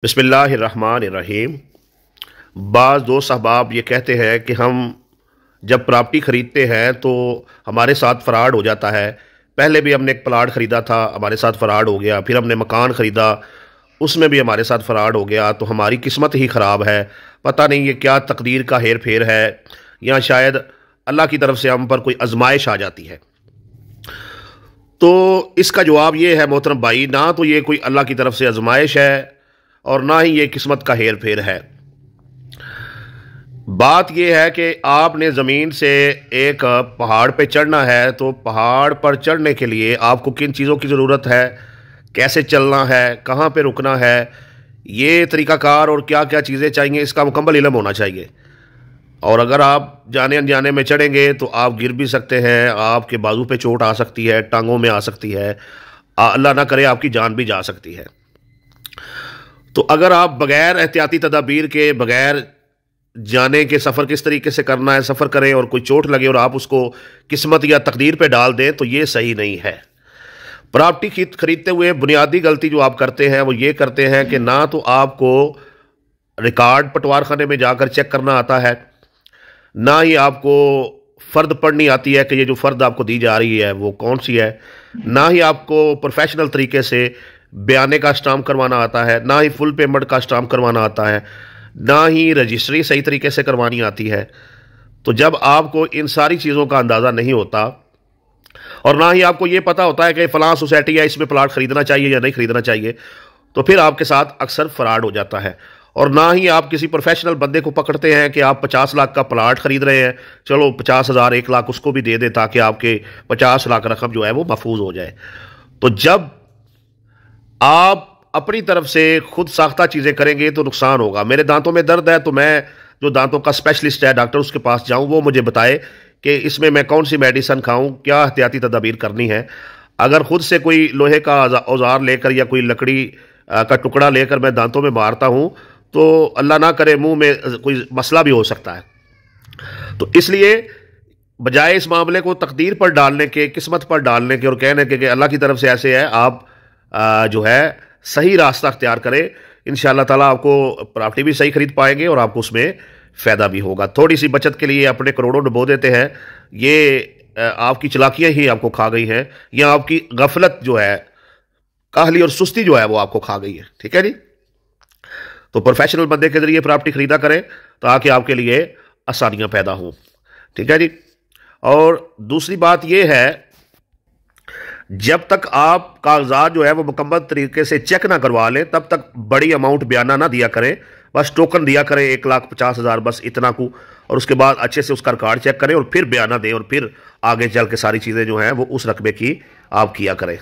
बिस्मिल्लाहिर्रहमानिर्रहीम। बाज़ दोस्त अहबाब ये कहते हैं कि हम जब प्रॉपर्टी ख़रीदते हैं तो हमारे साथ फ़्रॉड हो जाता है। पहले भी हमने एक प्लाट ख़रीदा था, हमारे साथ फ़्रॉड हो गया। फिर हमने मकान ख़रीदा, उसमें भी हमारे साथ फ़्रॉड हो गया। तो हमारी किस्मत ही ख़राब है। पता नहीं ये क्या तकदीर का हेर फेर है, या शायद अल्लाह की तरफ से हम पर कोई आजमाइश आ जाती है। तो इसका जवाब ये है मोहतरम भाई, ना तो ये कोई अल्लाह की तरफ से आजमाइश है और ना ही ये किस्मत का हेर फेर है। बात यह है कि आपने ज़मीन से एक पहाड़ पे चढ़ना है, तो पहाड़ पर चढ़ने के लिए आपको किन चीज़ों की ज़रूरत है, कैसे चलना है, कहाँ पे रुकना है, ये तरीक़ाकार और क्या क्या चीज़ें चाहिए, इसका मुकम्मल इल्म होना चाहिए। और अगर आप जाने अनजाने में चढ़ेंगे तो आप गिर भी सकते हैं, आपके बाजू पे चोट आ सकती है, टांगों में आ सकती है, अल्लाह ना करे आपकी जान भी जा सकती है। तो अगर आप बग़ैर एहतियाती तदाबीर के, बग़ैर जाने के सफ़र किस तरीके से करना है सफ़र करें और कोई चोट लगे और आप उसको किस्मत या तकदीर पे डाल दें, तो ये सही नहीं है। प्रॉपर्टी खरीदते हुए बुनियादी गलती जो आप करते हैं वो ये करते हैं कि ना तो आपको रिकॉर्ड पटवार खाने में जाकर चेक करना आता है, ना ही आपको फ़र्द पढ़नी आती है कि ये जो फ़र्द आपको दी जा रही है वो कौन सी है, ना ही आपको प्रोफेशनल तरीके से बयाने का स्टाम्प करवाना आता है, ना ही फुल पेमेंट का स्टाम्प करवाना आता है, ना ही रजिस्ट्री सही तरीके से करवानी आती है। तो जब आपको इन सारी चीज़ों का अंदाज़ा नहीं होता और ना ही आपको ये पता होता है कि फ़लाँ सोसाइटी है, इसमें प्लाट ख़रीदना चाहिए या नहीं ख़रीदना चाहिए, तो फिर आपके साथ अक्सर फ्रॉड हो जाता है। और ना ही आप किसी प्रोफेशनल बंदे को पकड़ते हैं कि आप 50 लाख का प्लाट ख़रीद रहे हैं, चलो 50,000 1 लाख उसको भी दे दे ताकि आपके 50 लाख रकम जो है वो महफूज हो जाए। तो जब आप अपनी तरफ से खुद साख्ता चीज़ें करेंगे तो नुकसान होगा। मेरे दांतों में दर्द है तो मैं जो दांतों का स्पेशलिस्ट है डॉक्टर, उसके पास जाऊं, वो मुझे बताए कि इसमें मैं कौन सी मेडिसिन खाऊं, क्या एहतियाती तदाबीर करनी है। अगर खुद से कोई लोहे का औजार लेकर या कोई लकड़ी का टुकड़ा लेकर मैं दांतों में मारता हूं तो अल्लाह ना करे मुंह में कोई मसला भी हो सकता है। तो इसलिए बजाय इस मामले को तकदीर पर डालने के, किस्मत पर डालने के और कहने के कि अल्लाह की तरफ से ऐसे है, आप जो है सही रास्ता अख्तियार करें। इंशाअल्लाह ताला आपको प्रॉपर्टी भी सही खरीद पाएंगे और आपको उसमें फ़ायदा भी होगा। थोड़ी सी बचत के लिए अपने करोड़ों डुबो देते हैं, ये आपकी चालाकियाँ ही आपको खा गई हैं, या आपकी गफलत जो है, काहली और सुस्ती जो है वो आपको खा गई है। ठीक है जी। तो प्रोफेशनल बंदे के जरिए प्रॉपर्टी खरीदा करें ताकि आपके लिए आसानियाँ पैदा हों। ठीक है जी। और दूसरी बात यह है, जब तक आप कागजात जो है वो मुकम्मल तरीके से चेक ना करवा लें तब तक बड़ी अमाउंट बयाना ना दिया करें। बस टोकन दिया करें 1,50,000 बस इतना को, और उसके बाद अच्छे से उसका रिकॉर्ड चेक करें और फिर बयाना दें और फिर आगे चल के सारी चीज़ें जो हैं वो उस रकबे की आप किया करें।